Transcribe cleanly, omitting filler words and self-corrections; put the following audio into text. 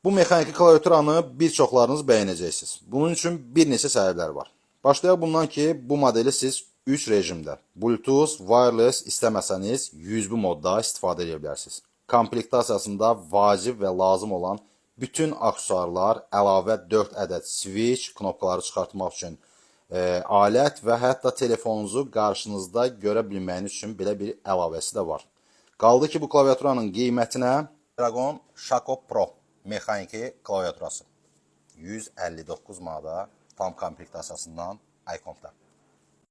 Bu mexaniki klaviaturanı bir çoxlarınız bəyənəcəksiniz. Bunun üçün bir neçə səbəblər var. Başlayaq bundan ki, bu modeli siz 3 rejimdə, Bluetooth, wireless istəməsəniz USB modda istifadə edə bilərsiniz. Komplektasiyasında vacib və lazım olan bütün aksesuarlar, əlavə 4 ədəd switch, knopkaları çıxartmaq üçün alət və hətta telefonunuzu qarşınızda görə bilməyiniz üçün belə bir əlavəsi də var. Qaldı ki, bu klaviaturanın qiymətinə Dragon Shaco Pro mexaniki klaviaturası 159 manata tam komplektasiyasından iCom'da.